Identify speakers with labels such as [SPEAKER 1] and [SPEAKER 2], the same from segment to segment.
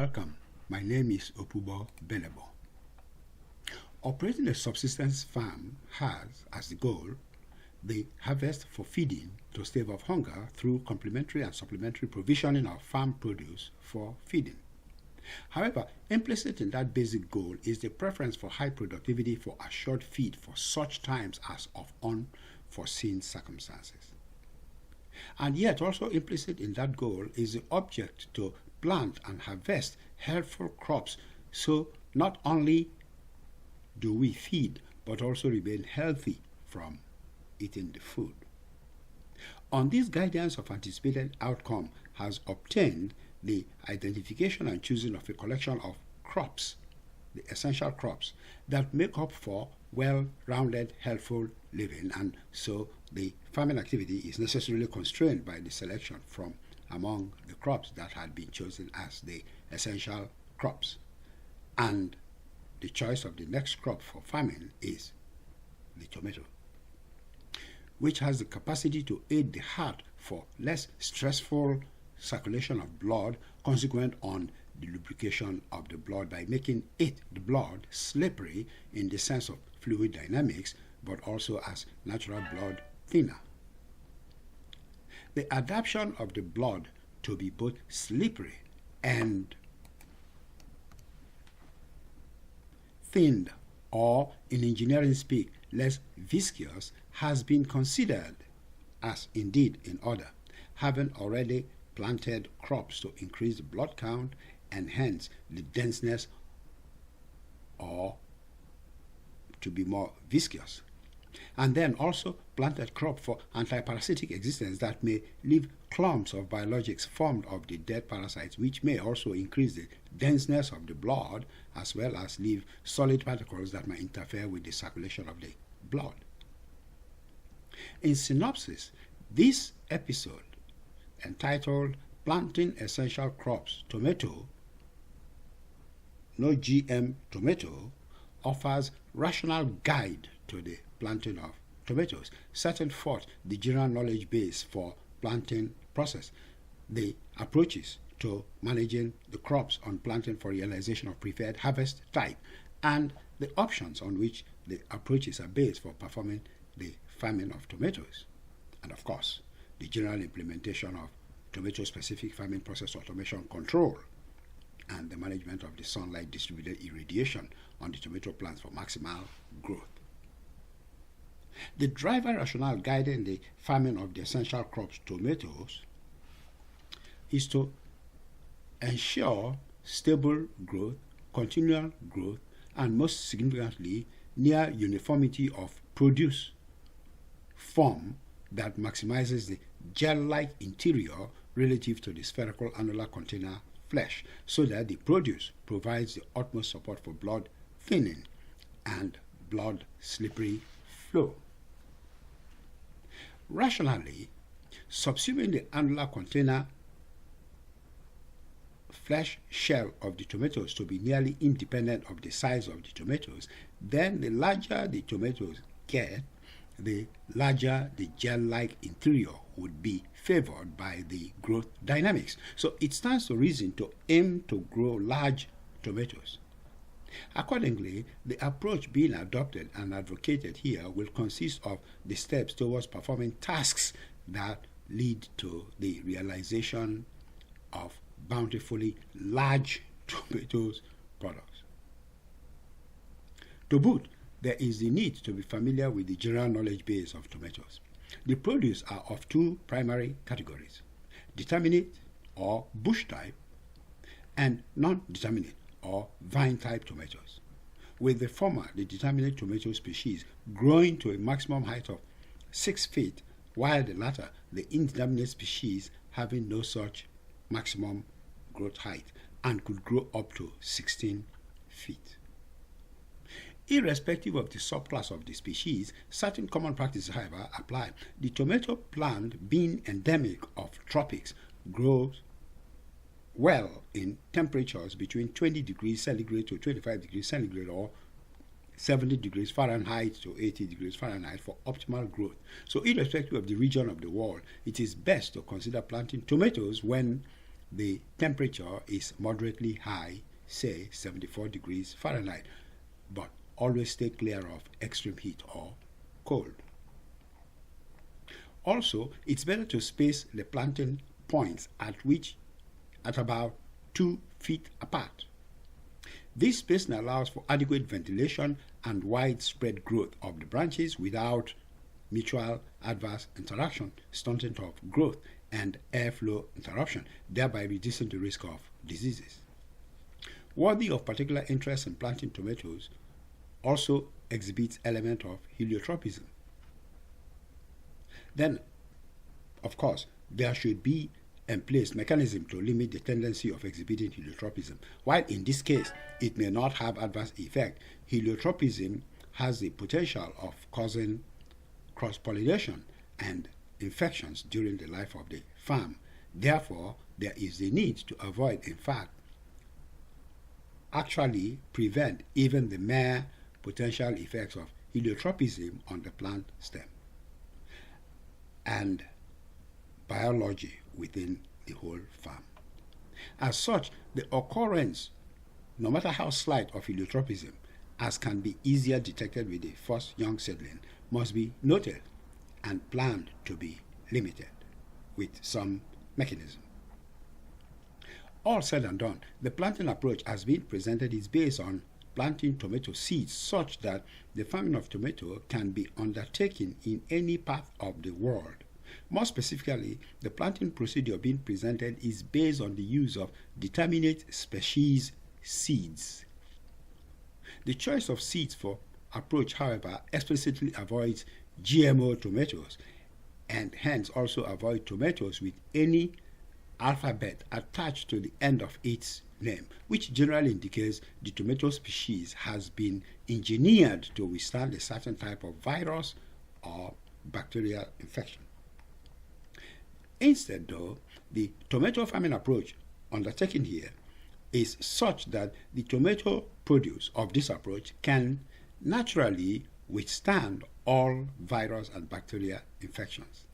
[SPEAKER 1] Welcome. My name is Opubo Benebo. Operating a subsistence farm has as the goal the harvest for feeding to stave off hunger through complementary and supplementary provisioning of farm produce for feeding. However, implicit in that basic goal is the preference for high productivity for assured feed for such times as of unforeseen circumstances. And yet also implicit in that goal is the object to plant and harvest healthful crops, so not only do we feed but also remain healthy from eating the food. On this guidance of anticipated outcome has obtained the identification and choosing of a collection of crops, the essential crops, that make up for well-rounded, healthful living, and so the farming activity is necessarily constrained by the selection from among the crops that had been chosen as the essential crops. And the choice of the next crop for farming is the tomato, which has the capacity to aid the heart for less stressful circulation of blood consequent on the lubrication of the blood by making the blood, slippery in the sense of fluid dynamics, but also as natural blood thinner. The adaptation of the blood to be both slippery and thinned, or in engineering speak, less viscous, has been considered as indeed in order, having already planted crops to increase the blood count and hence the denseness or to be more viscous. And then also planted crop for antiparasitic existence that may leave clumps of biologics formed of the dead parasites, which may also increase the denseness of the blood as well as leave solid particles that might interfere with the circulation of the blood. In synopsis, this episode, entitled Planting Essential Crops Tomato, No GM Tomato, offers rational guide to the planting of tomatoes, setting forth the general knowledge base for planting process, the approaches to managing the crops on planting for realization of preferred harvest type, and the options on which the approaches are based for performing the farming of tomatoes, and of course, the general implementation of tomato-specific farming process automation control and the management of the sunlight distributed irradiation on the tomato plants for maximal growth. The driver rationale guiding the farming of the essential crops tomatoes is to ensure stable growth, continual growth, and most significantly, near uniformity of produce form that maximizes the gel-like interior relative to the spherical annular container flesh, so that the produce provides the utmost support for blood thinning and blood slippery flow. Rationally, subsuming the annular container flesh shell of the tomatoes to be nearly independent of the size of the tomatoes, then the larger the tomatoes get, the larger the gel-like interior would be favored by the growth dynamics. So it stands to reason to aim to grow large tomatoes. Accordingly, the approach being adopted and advocated here will consist of the steps towards performing tasks that lead to the realization of bountifully large tomatoes products. To boot, there is the need to be familiar with the general knowledge base of tomatoes. The produce are of two primary categories: determinate or bush type and non-determinate or vine type tomatoes, with the former, the determinate tomato species, growing to a maximum height of 6 feet, while the latter, the indeterminate species, having no such maximum growth height and could grow up to 16 feet. Irrespective of the subclass of the species, certain common practices, however, apply. The tomato plant, being endemic of tropics, grows well in temperatures between 20 degrees centigrade to 25 degrees centigrade, or 70 degrees Fahrenheit to 80 degrees Fahrenheit for optimal growth. So irrespective of the region of the world, it is best to consider planting tomatoes when the temperature is moderately high, say 74 degrees Fahrenheit, but always stay clear of extreme heat or cold. Also, it's better to space the planting points at about 2 feet apart. This spacing allows for adequate ventilation and widespread growth of the branches without mutual adverse interaction, stunting of growth, and airflow interruption, thereby reducing the risk of diseases. Worthy of particular interest in planting tomatoes also exhibits element of heliotropism. Then, of course, there should be in place mechanism to limit the tendency of exhibiting heliotropism. While in this case, it may not have adverse effect, heliotropism has the potential of causing cross-pollination and infections during the life of the farm. Therefore, there is a need to avoid, in fact, actually prevent even the mere potential effects of heliotropism on the plant stem and biology within the whole farm. As such, the occurrence, no matter how slight, of heliotropism, as can be easier detected with the first young seedling, must be noted and planned to be limited with some mechanism. All said and done, the planting approach as being presented is based on planting tomato seeds such that the farming of tomato can be undertaken in any part of the world. More specifically, the planting procedure being presented is based on the use of determinate species seeds. The choice of seeds for approach, however, explicitly avoids GMO tomatoes and hence also avoid tomatoes with any alphabet attached to the end of its name, which generally indicates the tomato species has been engineered to withstand a certain type of virus or bacterial infection. Instead, though, the tomato farming approach undertaken here is such that the tomato produce of this approach can naturally withstand all virus and bacterial infections.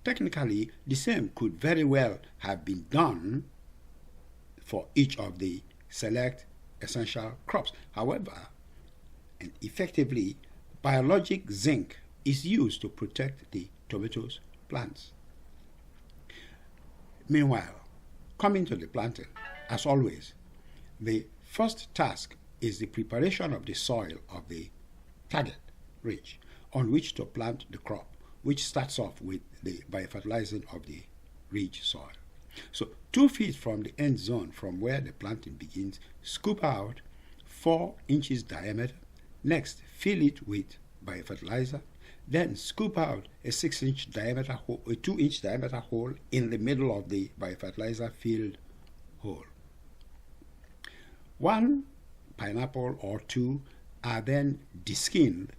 [SPEAKER 1] Technically, the same could very well have been done for each of the select essential crops. However, and effectively, biologic zinc is used to protect the tomatoes plants. Meanwhile, coming to the planting, as always, the first task is the preparation of the soil of the target ridge on which to plant the crop, which starts off with the biofertilizing of the ridge soil. So 2 feet from the end zone from where the planting begins, scoop out 4 inches diameter. Next, fill it with biofertilizer. Then scoop out a 6-inch diameter hole, a 2-inch diameter hole in the middle of the biofertilizer filled hole. 1 pineapple or 2 are then deskinned,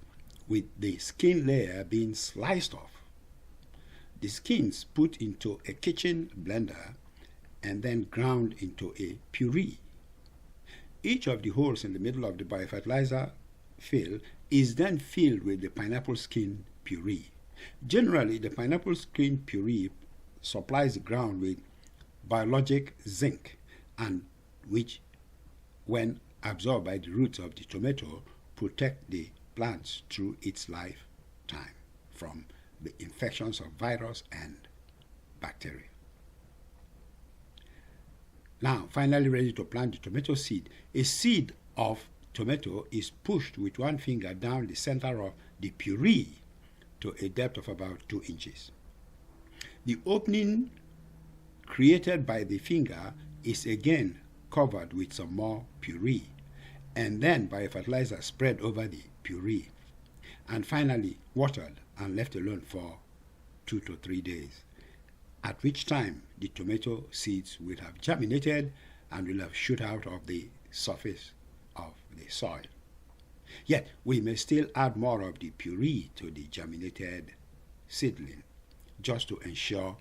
[SPEAKER 1] with the skin layer being sliced off. The skins put into a kitchen blender and then ground into a puree. Each of the holes in the middle of the biofertilizer fill is then filled with the pineapple skin puree. Generally, the pineapple skin puree supplies the ground with biologic zinc, and which, when absorbed by the roots of the tomato, protect the plants through its lifetime from the infections of virus and bacteria. Now, finally ready to plant the tomato seed. A seed of tomato is pushed with 1 finger down the center of the puree to a depth of about 2 inches. The opening created by the finger is again covered with some more puree, and then biofertilizer spread over the puree, and finally watered and left alone for 2 to 3 days, at which time the tomato seeds will have germinated and will have shoot out of the surface of the soil. Yet we may still add more of the puree to the germinated seedling just to ensure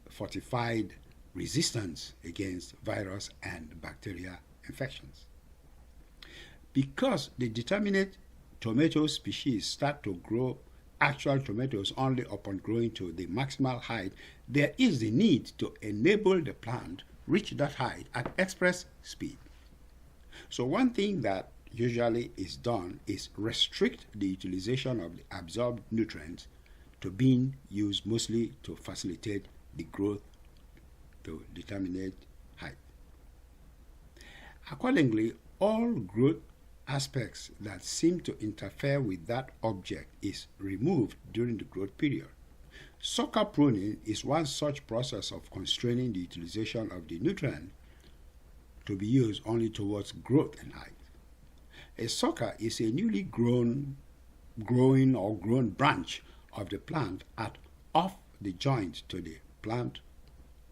[SPEAKER 1] fortified resistance against virus and bacterial infections. Because the determinate tomato species start to grow actual tomatoes only upon growing to the maximal height there is the need to enable the plant reach that height at express speed. So one thing that usually is done is restrict the utilization of the absorbed nutrients to being used mostly to facilitate the growth to determinate height. Accordingly, all growth aspects that seem to interfere with that object is removed during the growth period. Sucker pruning is one such process of constraining the utilization of the nutrient to be used only towards growth and height. A sucker is a newly growing branch of the plant at off the joint to the plant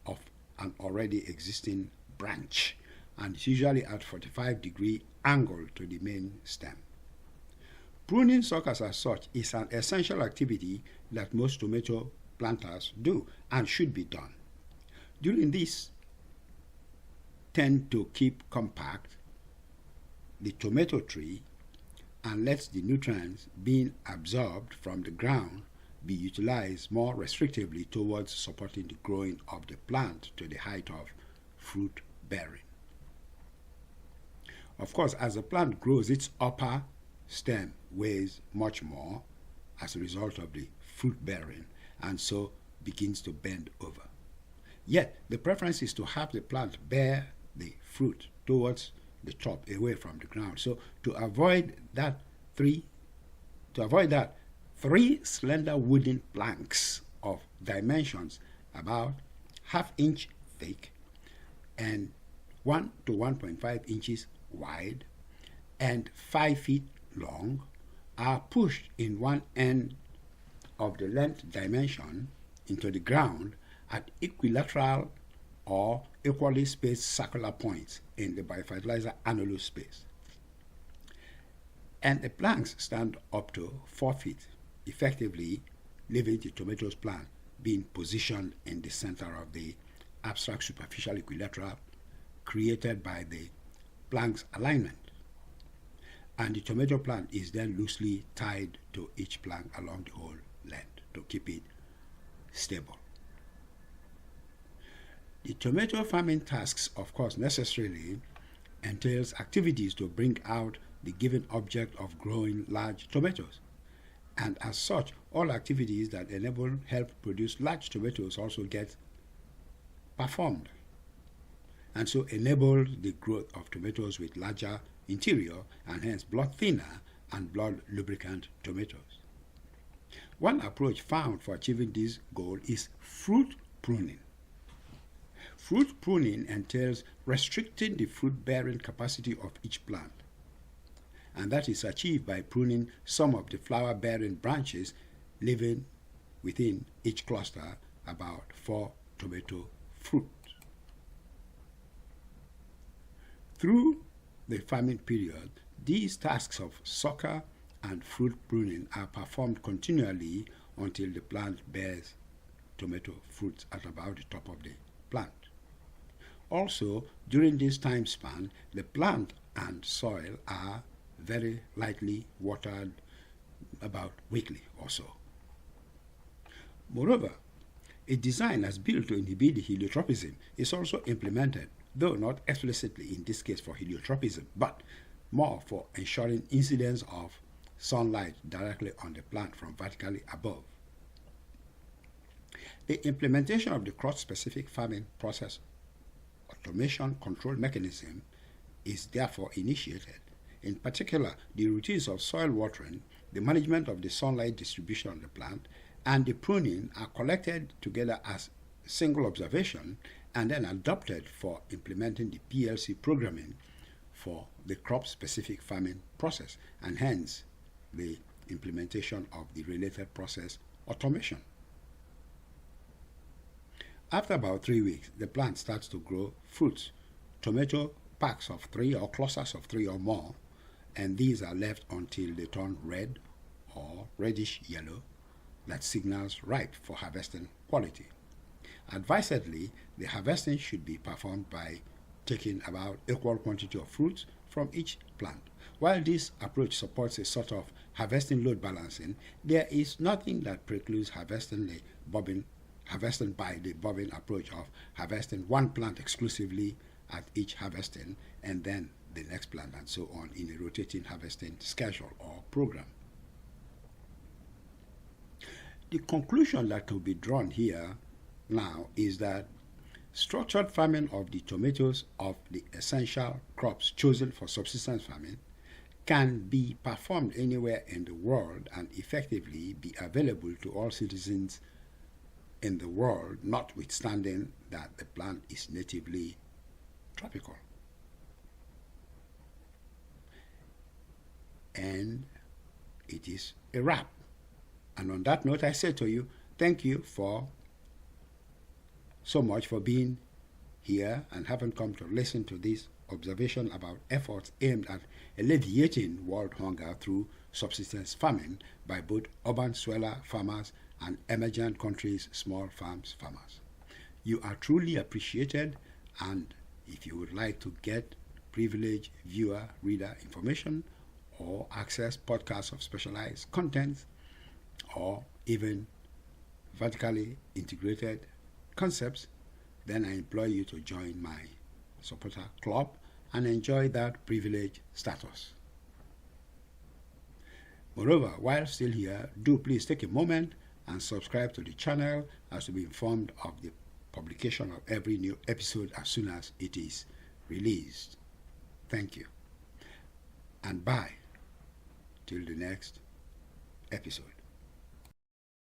[SPEAKER 1] of an already existing branch, and is usually at 45-degree angle to the main stem. Pruning suckers as such is an essential activity that most tomato planters do and should be done. During this, tend to keep compact the tomato tree and let the nutrients being absorbed from the ground be utilized more restrictively towards supporting the growing of the plant to the height of fruit bearing. Of course, as the plant grows, its upper stem weighs much more as a result of the fruit bearing, and so begins to bend over. Yet, the preference is to have the plant bear the fruit towards the top, away from the ground. So to avoid that, three slender wooden planks of dimensions about ½ inch thick and 1 to 1.5 inches wide and 5 feet long are pushed in one end of the length dimension into the ground at equilateral or equally spaced circular points in the biofertilizer annulus space. And the planks stand up to 4 feet, effectively leaving the tomatoes plant being positioned in the center of the abstract superficial equilateral created by the plank's alignment. And the tomato plant is then loosely tied to each plank along the whole length to keep it stable. The tomato farming tasks, of course, necessarily entails activities to bring out the given object of growing large tomatoes. And as such, all activities that help produce large tomatoes also get performed, and so enable the growth of tomatoes with larger interior and hence blood thinner and blood lubricant tomatoes. One approach found for achieving this goal is fruit pruning. Fruit pruning entails restricting the fruit-bearing capacity of each plant, and that is achieved by pruning some of the flower-bearing branches, leaving within each cluster about 4 tomato fruit. Through the farming period, these tasks of sucker and fruit pruning are performed continually until the plant bears tomato fruits at about the top of the plant. Also, during this time span, the plant and soil are very lightly watered about weekly or so. Moreover, a design as built to inhibit the heliotropism is also implemented, though not explicitly in this case for heliotropism, but more for ensuring incidence of sunlight directly on the plant from vertically above. The implementation of the crop-specific farming process automation control mechanism is therefore initiated. In particular, the routines of soil watering, the management of the sunlight distribution on the plant, and the pruning are collected together as single observation and then adopted for implementing the PLC programming for the crop-specific farming process, and hence the implementation of the related process automation. After about 3 weeks, the plant starts to grow fruits, tomato packs of 3 or clusters of 3 or more, and these are left until they turn red or reddish yellow. That signals ripe for harvesting quality. Advisedly, the harvesting should be performed by taking about equal quantity of fruits from each plant. While this approach supports a sort of harvesting load balancing, there is nothing that precludes harvesting the bobbing harvesting by the bobbing approach of harvesting one plant exclusively at each harvesting and then the next plant and so on in a rotating harvesting schedule or program. The conclusion that can be drawn here now is that structured farming of the tomatoes of the essential crops chosen for subsistence farming can be performed anywhere in the world and effectively be available to all citizens in the world, notwithstanding that the plant is natively tropical. And it is a wrap. And on that note, I say to you, thank you so much for being here and having come to listen to this observation about efforts aimed at alleviating world hunger through subsistence farming by both urban swaller farmers and emergent countries' small farms farmers. You are truly appreciated, and if you would like to get privileged viewer reader information or access podcasts of specialized contents or even vertically integrated concepts, then I implore you to join my supporter club and enjoy that privileged status. Moreover, while still here, do please take a moment and subscribe to the channel as to be informed of the publication of every new episode as soon as it is released. Thank you. And bye till the next episode.